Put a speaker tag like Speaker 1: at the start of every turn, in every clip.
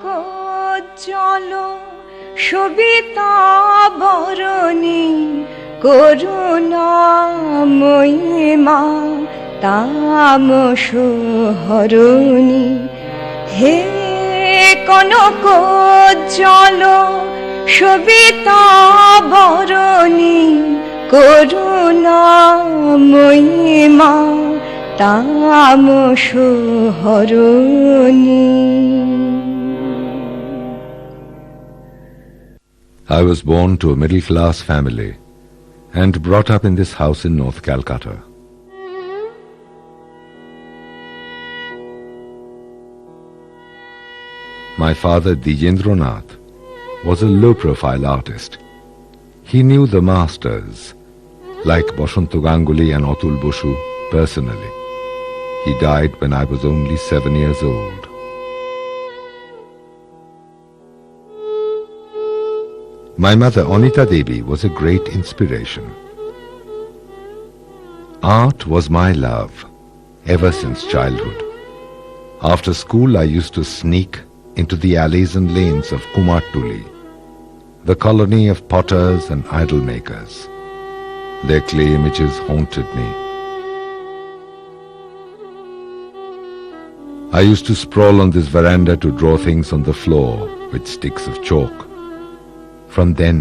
Speaker 1: কজ্জল সবিতা বরণী করুণাময়ী মা তামস হরণী। হে কনকজ্জল সবিতা বরণী করুণাময়ী মা তামস হরণী।
Speaker 2: I was born to a middle-class family and brought up in this house in North Calcutta. My father, Dijendranath, was a low-profile artist. He knew the masters, like Boshanto Ganguly and Atul Bosu, personally. He died when I was only 7 years old. My mother, Anita Devi, was a great inspiration. Art was my love, ever since childhood. After school, I used to sneak into the alleys and lanes of Kumartuli, the colony of potters and idol makers. Their clay images haunted me. I used to sprawl on this veranda to draw things on the floor with sticks of chalk. From then,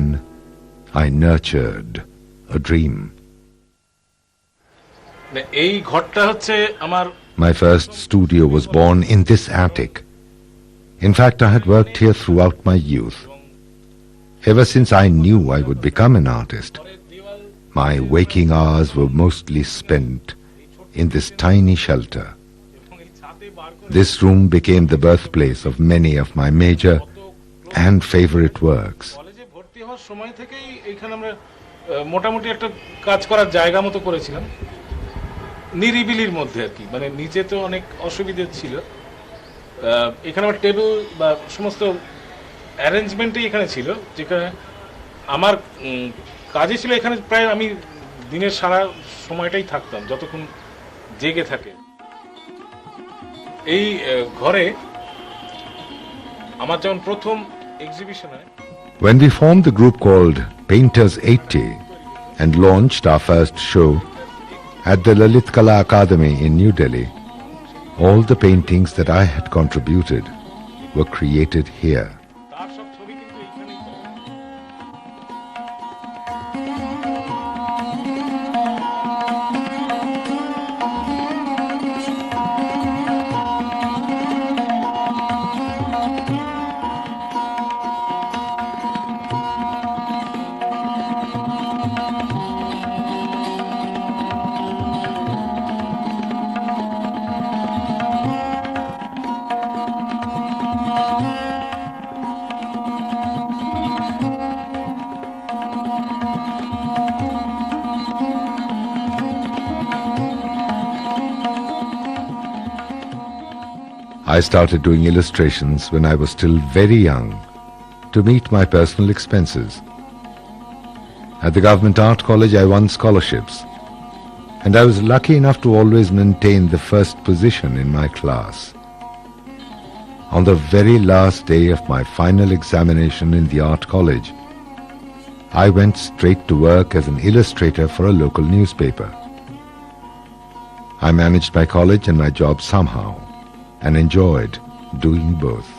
Speaker 2: I nurtured a dream. My first studio was born in this attic. In fact, I had worked here throughout my youth. Ever since I knew I would become an artist, my waking hours were mostly spent in this tiny shelter. This room became the birthplace of many of my major and favorite works.
Speaker 3: সময় থেকেই এখানে আমরা মোটামুটি একটা কাজ করার জায়গা মতো করেছিলাম, নিরিবিলির মধ্যে আর কি। মানে নিচে তো অনেক অসুবিধা ছিল, এখানে আমার টেবিল বা সমস্ত অ্যারেঞ্জমেন্টই এখানে ছিল, যেখানে আমার কাজই ছিল। এখানে প্রায় আমি দিনের সারা সময়টাই থাকতাম, যতক্ষণ জেগে থাকে। এই ঘরে আমার যখন প্রথম এক্সিবিশন হয়,
Speaker 2: when we formed the group called Painters 80 and launched our first show at the Lalit Kala Academy in New Delhi, all the paintings that I had contributed were created here. I started doing illustrations when I was still very young to meet my personal expenses. At the Government Art College, I won scholarships, and I was lucky enough to always maintain the first position in my class. On the very last day of my final examination in the Art College, I went straight to work as an illustrator for a local newspaper. I managed my college and my job somehow, and enjoyed doing both.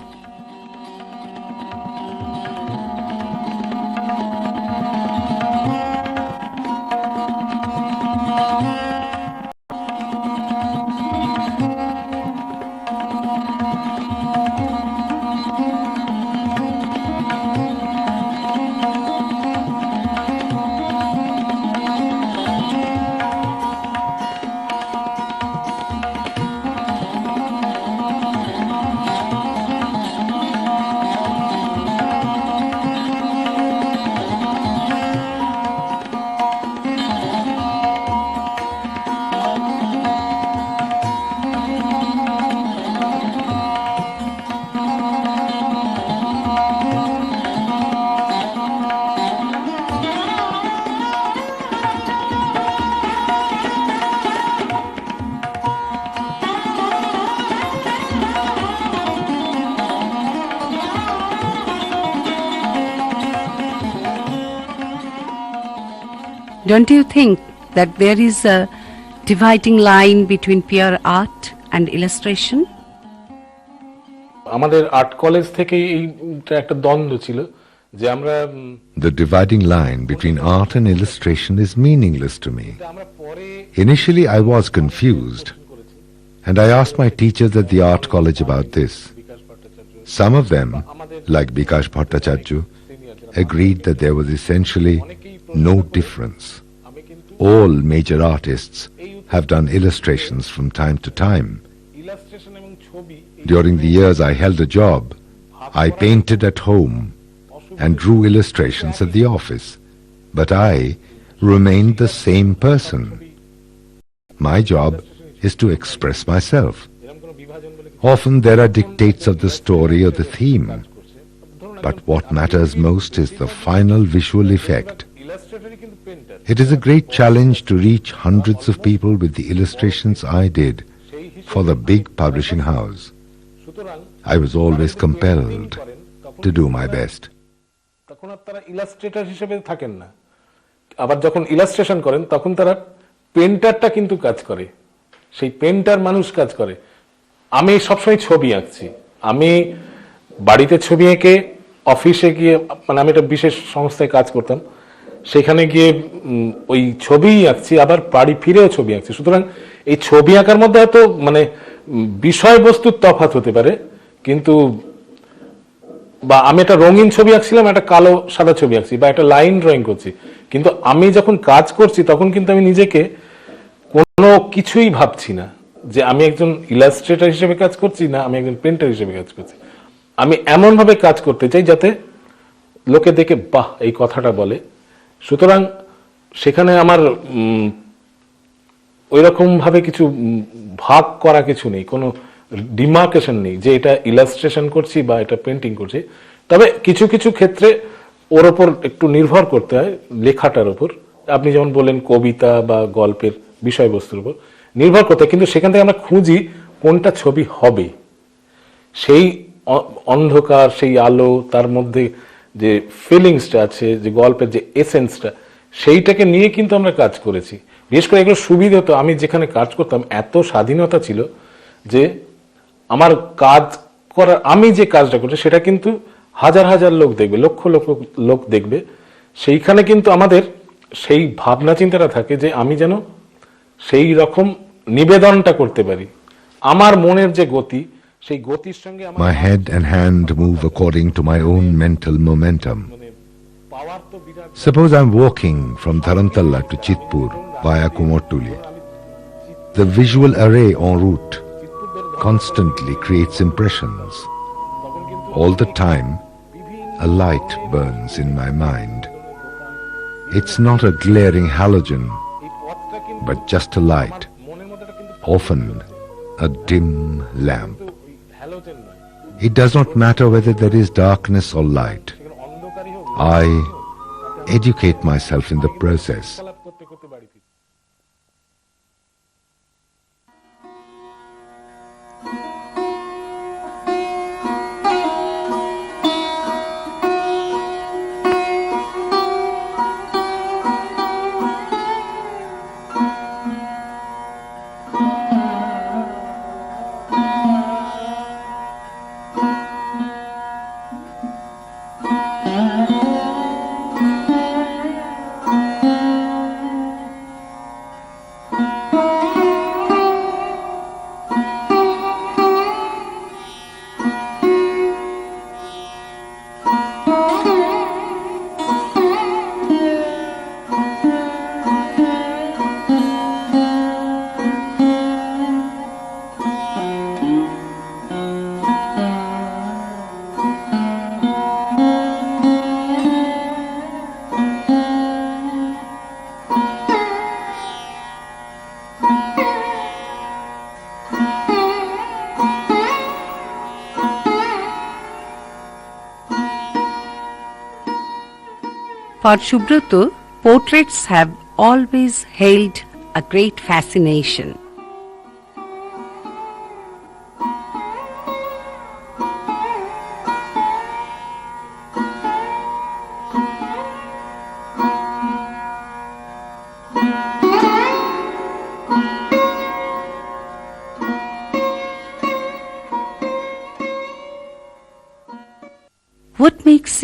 Speaker 4: Don't you think that there is a dividing line between pure art and illustration?
Speaker 3: আমাদের art college থেকে এইটা একটা দ্বন্দ্ব ছিল যে আমরা
Speaker 2: The dividing line between art and illustration is meaningless to me.
Speaker 3: আমরা পরে
Speaker 2: Initially, I was confused, and I asked my teachers at the art college about this. Some of them, like Bikash Bhattacharya, agreed that there was essentially no difference. All major artists have done illustrations from time to time.
Speaker 3: Illustration এবং ছবি
Speaker 2: During the years I held a job, I painted at home and drew illustrations at the office, but I remained the same person. My job is to express myself.
Speaker 3: এরকম কোনো বিভাজন বলে
Speaker 2: Often there are dictates of the story or the theme, but what matters most is the final visual effect.
Speaker 3: ইলাস্ট্রেটরই কিন্তু painter
Speaker 2: It is a great challenge to reach hundreds of people with the illustrations I did for the big publishing house.
Speaker 3: সুতরাং
Speaker 2: I was always compelled to do my best.
Speaker 3: তখন আর তারা Illustrator হিসেবে থাকেন না, আবার যখন illustration করেন তখন তারা পেন্টারটা কিন্তু কাজ করে, সেই পেন্টার মানুষ কাজ করে। আমি সবসময় ছবি আঁকছি, আমি বাড়িতে ছবি এঁকে অফিসে গিয়ে, মানে আমি একটা বিশেষ সংস্থায় কাজ করতাম, সেখানে গিয়ে ওই ছবিই আঁকছি, আবার বাড়ি ফিরেও ছবি আঁকছি। সুতরাং এই ছবি আঁকার মধ্যে হয়তো মানে বিষয়বস্তুর তফাৎ হতে পারে, কিন্তু বা আমি একটা রঙিন ছবি আঁকছিলাম, একটা কালো সাদা ছবি আঁকছি, বা একটা লাইন ড্রয়িং করছি, কিন্তু আমি যখন কাজ করছি তখন কিন্তু আমি নিজেকে কোনো কিছুই ভাবছি না যে আমি একজন ইলাস্ট্রেটর হিসেবে কাজ করছি না আমি একজন পেন্টার হিসেবে কাজ করছি। আমি এমন ভাবে কাজ করতে চাই যাতে লোকে দেখে বাহ এই কথাটা বলে। সুতরাং সেখানে আমার ওই রকম ভাবে কিছু ভাগ করা কিছু নেই, কোনো ডিমার্কেশন নেই যে এটা ইলাস্ট্রেশন করছি বা এটা পেন্টিং করছি। তবে কিছু কিছু ক্ষেত্রে ওর ওপর একটু নির্ভর করতে হয়, লেখাটার উপর। আপনি যেমন বললেন কবিতা বা গল্পের বিষয়বস্তুর উপর নির্ভর করতে হয়, কিন্তু সেখান থেকে আমরা খুঁজি কোনটা ছবি হবে। সেই অন্ধকার, সেই আলো, তার মধ্যে যে ফিলিংসটা আছে, যে গল্পের যে এসেন্সটা, সেইটাকে নিয়ে কিন্তু আমরা কাজ করেছি। বিশেষ করে এগুলো সুবিধা হতো, আমি যেখানে কাজ করতাম এত স্বাধীনতা ছিল যে আমার কাজ করার, আমি যে কাজটা করছি সেটা কিন্তু হাজার হাজার লোক দেখবে, লক্ষ লক্ষ লোক দেখবে। সেইখানে কিন্তু আমাদের সেই ভাবনা চিন্তাটা থাকে যে আমি যেন সেই রকম নিবেদনটা করতে পারি। আমার মনের যে গতি, সেই গতির সঙ্গে
Speaker 2: My head and hand move according to my own mental momentum.
Speaker 3: পাওয়ার তো বিরাট।
Speaker 2: Suppose I'm walking from Dharamtala to Chitpur via Kumortuli. The visual array en route constantly creates impressions. All the time, a light burns in my mind. It's not a glaring halogen, but just a light, often a dim lamp. It does not matter whether there is darkness or light. I educate myself in the process.
Speaker 4: For Subrata, portraits have always held a great fascination.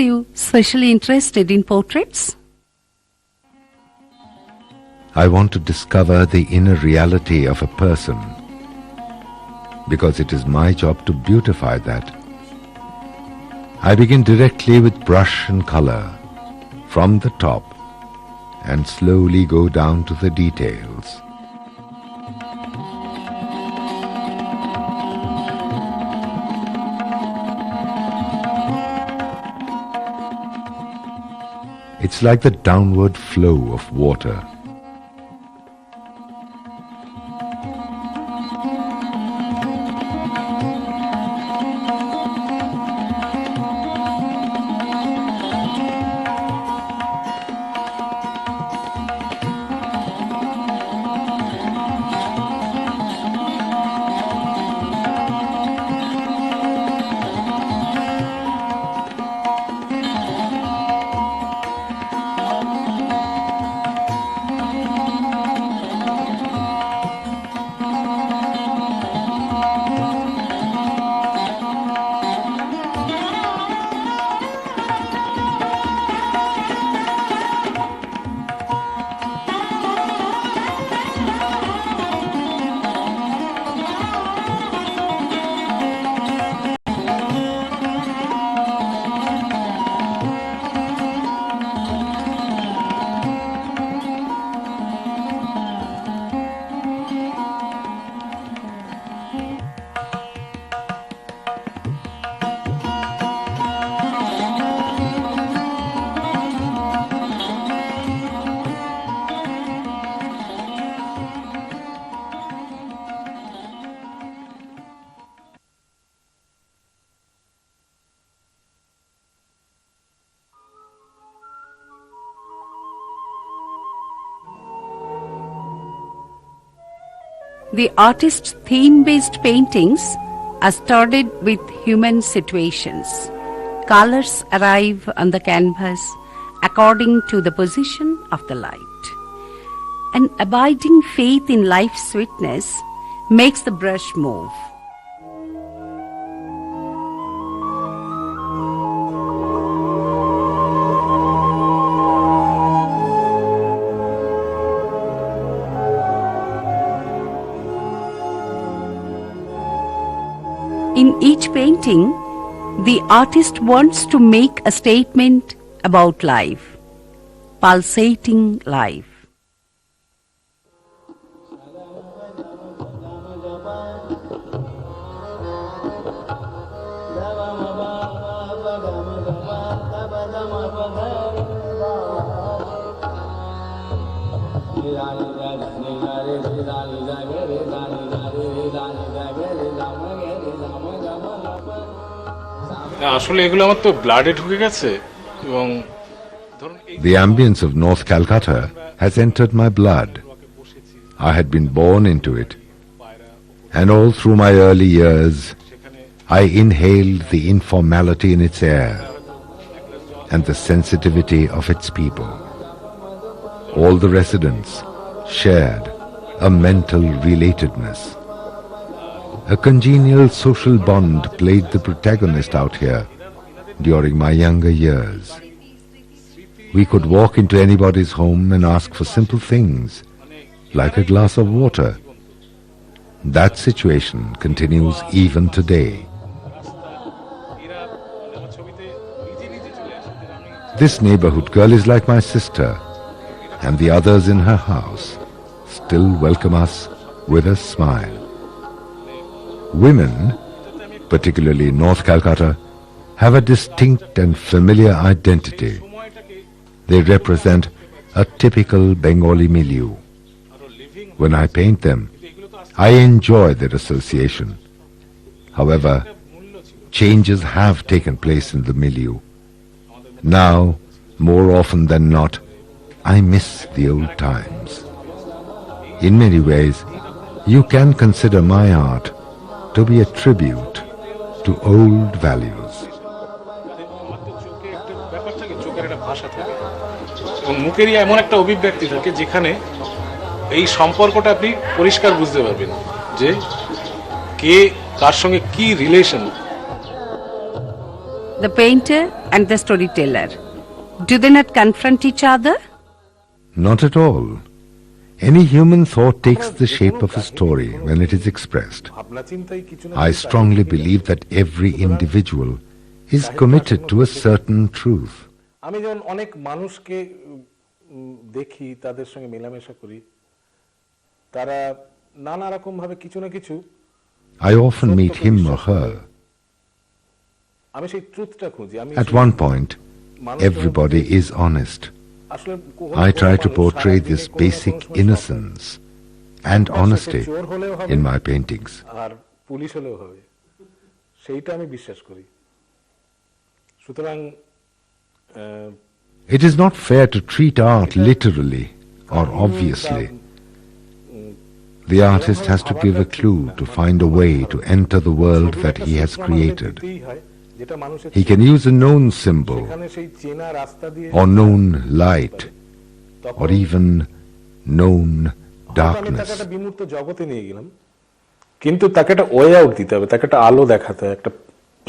Speaker 4: you specially interested in portraits?
Speaker 2: I want to discover the inner reality of a person, because it is my job to beautify that. I begin directly with brush and color, from the top, and slowly go down to the details. It's like the downward flow of water.
Speaker 4: The artist's theme-based paintings are studied with human situations. Colors arrive on the canvas according to the position of the light. An abiding faith in life's sweetness makes the brush move. In each painting, the artist wants to make a statement about life, pulsating life.
Speaker 3: আসলে এগুলো আমার তো ব্লাডে ঢুকে গেছে এবং
Speaker 2: The ambience of North Calcutta has entered my blood. I had been born into it, and all through my early years I inhaled the informality in its air and the sensitivity of its people. All the residents shared a mental relatedness. A congenial social bond played the protagonist out here during my younger years. We could walk into anybody's home and ask for simple things, like a glass of water. That situation continues even today. This neighborhood girl is like my sister, and the others in her house still welcome us with a smile. Women, particularly in North Calcutta, have a distinct and familiar identity. They represent a typical Bengali milieu. When I paint them, I enjoy their association. However, changes have taken place in the milieu. Now, more often than not, I miss the old times. In many ways, you can consider my art to be a tribute to old values.
Speaker 3: এবং মুখেরই এমন একটা অভিব্যক্তি থাকে যেখানে এই সম্পর্কটা আপনি পরিষ্কার বুঝতে পারবেন যে কে কার সঙ্গে কি relation.
Speaker 4: the painter and the storyteller. Do they not confront each other?
Speaker 2: Not at all. Any human thought takes the shape of a story when it is expressed. I strongly believe that every individual is committed to a certain truth.
Speaker 5: আমি যেমন অনেক মানুষকে দেখি, তাদের সঙ্গে মেলামেশা করি, তারা নানা রকম ভাবে কিছু না কিছু
Speaker 2: I often meet him or her.
Speaker 5: আমি সেই ট্রুথটা খুঁজি।
Speaker 2: At one point, everybody is honest. I try to portray this basic innocence and honesty in my paintings.
Speaker 5: আর পুলিশ হলেও হবে, সেইটা আমি বিশ্বাস করি। সুতরাং
Speaker 2: It is not fair to treat art literally or obviously. The artist has to give a clue to find a way to enter the world that he has created. He can use a known symbol or known light or even known darkness.
Speaker 5: বিমূর্ত জগতে নিয়ে গেলাম, কিন্তু তাকে একটা way out দিতে হবে, তাকে একটা আলো দেখাতে হয়, একটা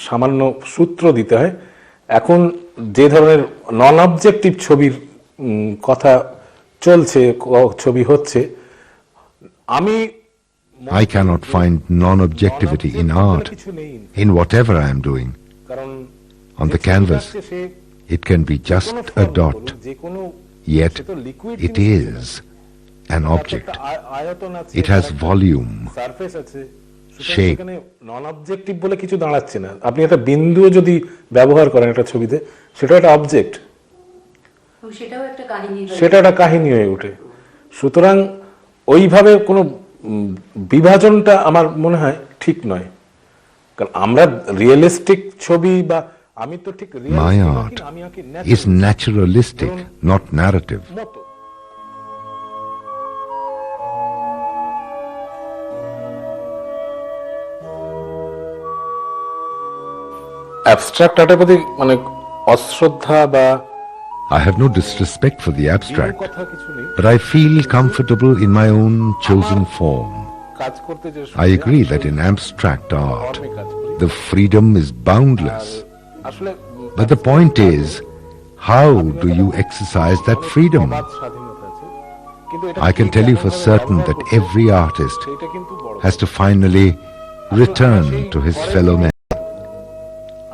Speaker 5: সামান্য সূত্র দিতে হয়। এখন যে ধরনের নন অবজেক্টিভ ছবির কথা চলছে, ছবি হচ্ছে, আমি
Speaker 2: I cannot find non-objectivity in art, in whatever I am doing. On the canvas, it can be just a dot, yet it is an object. It has volume, shape.
Speaker 5: Non objective বলে কিছু দাঁড়াচ্ছে না। আপনি একটা বিন্দুও যদি ব্যবহার করেন একটা ছবিতে, সেটা একটা অবজেক্ট, সেটা একটা কাহিনী হয়ে ওঠে। সুতরাং ওইভাবে কোনো বিভাজনটা আমার মনে হয় ঠিক নয়, কারণ আমরা রিয়েলিস্টিক ছবি বা আমি তো ঠিক
Speaker 2: My art is naturalistic, not narrative.
Speaker 5: Abstract আর্টের প্রতি মানে অশ্রদ্ধা বা
Speaker 2: I have no disrespect for the abstract,
Speaker 5: কথা কিছু নেই।
Speaker 2: but I feel comfortable in my own chosen form.
Speaker 5: কাজ করতে যে
Speaker 2: I agree that in abstract art,
Speaker 5: ফর্মে কাজ করি,
Speaker 2: the freedom is boundless.
Speaker 5: আসলে
Speaker 2: But the point is, how do you exercise that freedom?
Speaker 5: বাদ স্বাধীনতা আছে, কিন্তু এটা
Speaker 2: I can tell you for certain that every artist
Speaker 5: এটা কিন্তু বড়।
Speaker 2: has to finally return to his fellow man.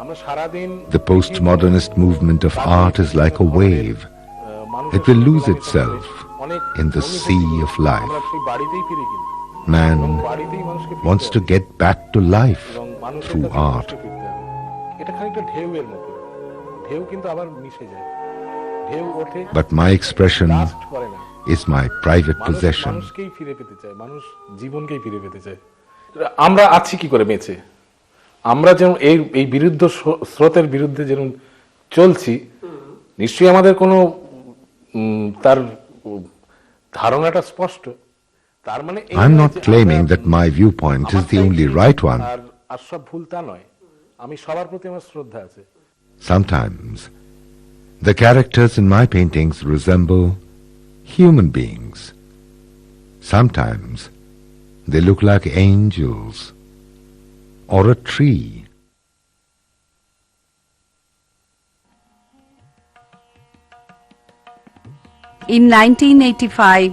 Speaker 5: আমরা সারা দিন
Speaker 2: The postmodernist movement of art is like a wave. It will lose itself in the sea of life.
Speaker 5: আমরা সেই বাড়িতেই ফিরে গেছি,
Speaker 2: Man
Speaker 5: বাড়িতেই মানুষকে
Speaker 2: wants to get back to life
Speaker 5: এবং মানুষের
Speaker 2: through
Speaker 5: কাছে
Speaker 2: art.
Speaker 5: ফিরতে হবে। এটা খানিকটা ঢেউয়ের মতো, ঢেউ কিন্তু আবার মিশে যায়, ঢেউ ওঠে
Speaker 2: But my expression
Speaker 5: লাস্ট করে না।
Speaker 2: is my private
Speaker 5: মানুষ
Speaker 2: possession.
Speaker 5: মানুষকেই ফিরে পেতে চায়, মানুষ জীবনকেই ফিরে পেতে চায়। আমরা আছি কি করে বেঁচে? আমরা যেমন এই বিরুদ্ধ স্রোতের বিরুদ্ধে যেমন চলছি, নিশ্চয়ই আমাদের কোনো তার ধারণাটা স্পষ্ট। তার মানে
Speaker 2: I'm not claiming that my viewpoint is the only right one.
Speaker 5: আর সব ভুল তা নয়, আমি সবার প্রতি আমার শ্রদ্ধা আছে।
Speaker 2: Sometimes the characters in my paintings resemble human beings. Sometimes they look like angels or a tree.
Speaker 4: In 1985,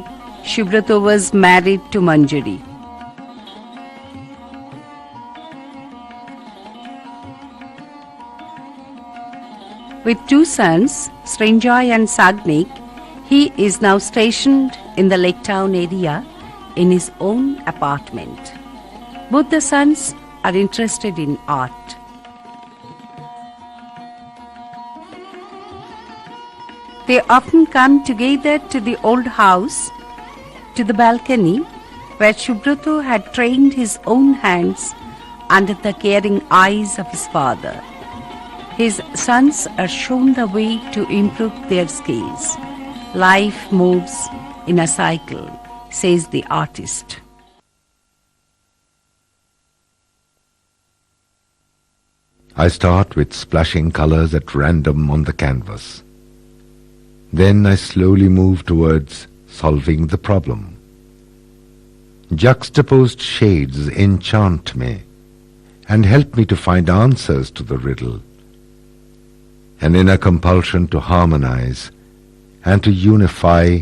Speaker 4: Subrata was married to Manjari. With two sons, Srinjoy and Sagnik, he is now stationed in the Lake Town area in his own apartment. Both the sons are interested in art. They often come together to the old house, to the balcony where Subrata had trained his own hands under the caring eyes of his father. His sons are shown the way to improve their skills. Life moves in a cycle, says the artist.
Speaker 2: I start with splashing colors at random on the canvas. Then I slowly move towards solving the problem. Juxtaposed shades enchant me and help me to find answers to the riddle. An inner compulsion to harmonize and to unify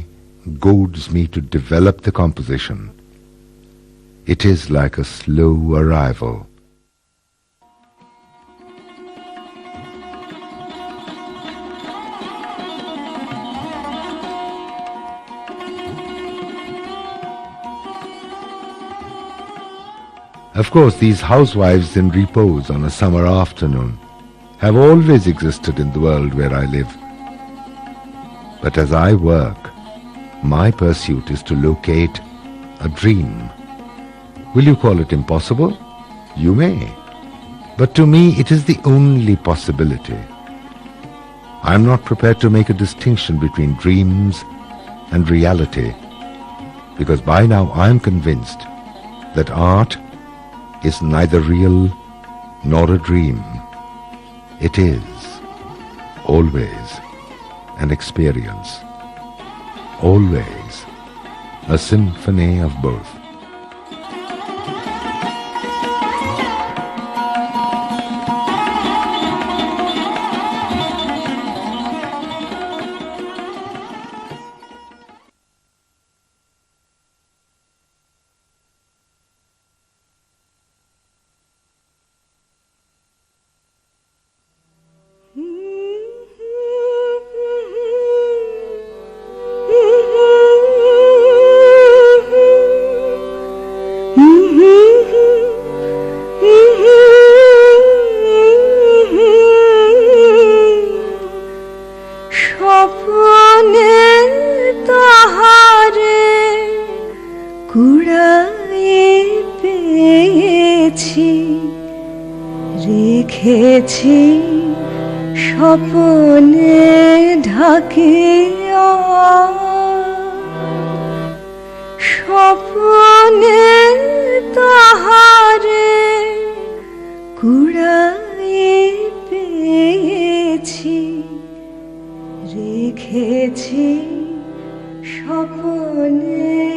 Speaker 2: goads me to develop the composition. It is like a slow arrival. Of course, these housewives in repose on a summer afternoon have always existed in the world where I live. But as I work, my pursuit is to locate a dream. Will you call it impossible? You may. But to me, it is the only possibility. I am not prepared to make a distinction between dreams and reality, because by now I am convinced that art is neither real nor a dream. It is always an experience, always a symphony of both.
Speaker 1: রেখেছি স্বপ্নে ঢাকিয়া স্বপ্নে তাহারে কুড়ায়ে পেয়েছি রেখেছি স্বপ্নে